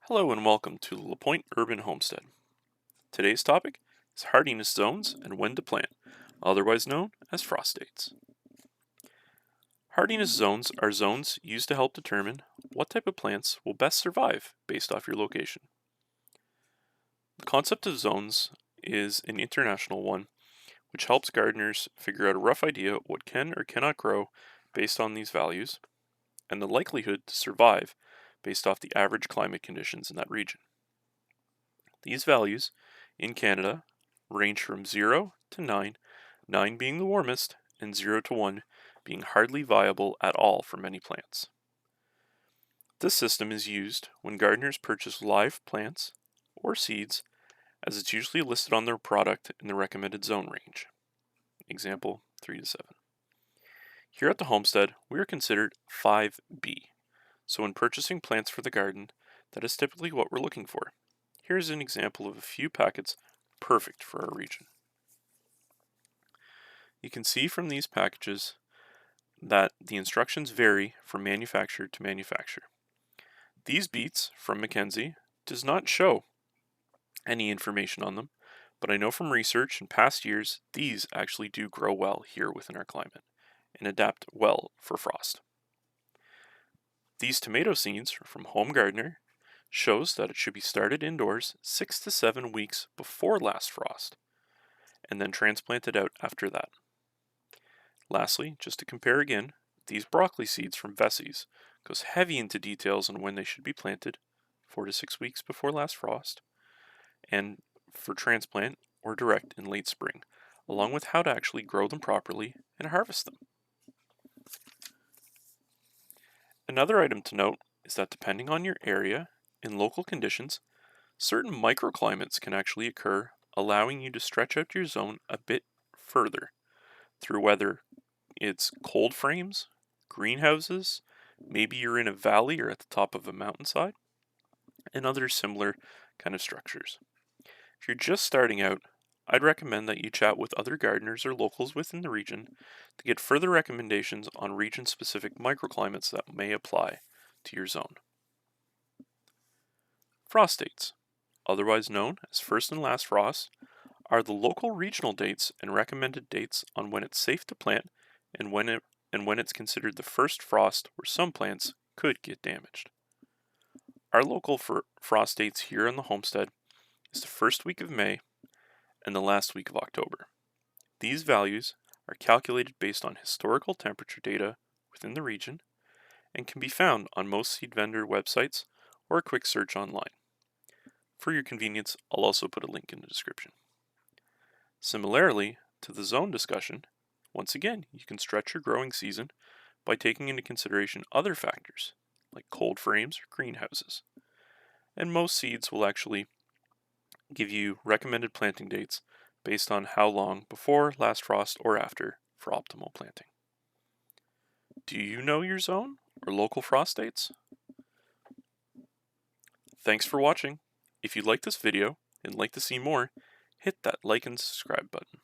Hello and welcome to the LaPointe Urban Homestead. Today's topic is hardiness zones and when to plant, otherwise known as frost dates. Hardiness zones are zones used to help determine what type of plants will best survive based off your location. The concept of zones is an international one which helps gardeners figure out a rough idea what can or cannot grow based on these values and the likelihood to survive based off the average climate conditions in that region. These values in Canada range from 0 to 9, 9 being the warmest and 0 to 1 being hardly viable at all for many plants. This system is used when gardeners purchase live plants or seeds, as it's usually listed on their product in the recommended zone range. Example 3 to 7. Here at the homestead, we are considered 5B. So when purchasing plants for the garden, that is typically what we're looking for. Here's an example of a few packets perfect for our region. You can see from these packages that the instructions vary from manufacturer to manufacturer. These beets from Mackenzie does not show any information on them, but I know from research in past years these actually do grow well here within our climate and adapt well for frost. These tomato seeds from Home Gardener shows that it should be started indoors 6 to 7 weeks before last frost and then transplanted out after that. Lastly, just to compare again, these broccoli seeds from Vessie's goes heavy into details on when they should be planted 4 to 6 weeks before last frost and for transplant or direct in late spring, along with how to actually grow them properly and harvest them. Another item to note is that depending on your area and local conditions, certain microclimates can actually occur, allowing you to stretch out your zone a bit further through whether it's cold frames, greenhouses, maybe you're in a valley or at the top of a mountainside, and other similar kind of structures. If you're just starting out, I'd recommend that you chat with other gardeners or locals within the region to get further recommendations on region-specific microclimates that may apply to your zone. Frost dates, otherwise known as first and last frost, are the local regional dates and recommended dates on when it's safe to plant and when it's considered the first frost where some plants could get damaged. Our local frost dates here on the homestead is the first week of May and the last week of October. These values are calculated based on historical temperature data within the region and can be found on most seed vendor websites or a quick search online. For your convenience, I'll also put a link in the description. Similarly to the zone discussion, once again, you can stretch your growing season by taking into consideration other factors like cold frames or greenhouses. And most seeds will actually give you recommended planting dates based on how long before last frost or after for optimal planting. Do you know your zone or local frost dates? Thanks for watching. If you like this video and like to see more, hit that like and subscribe button.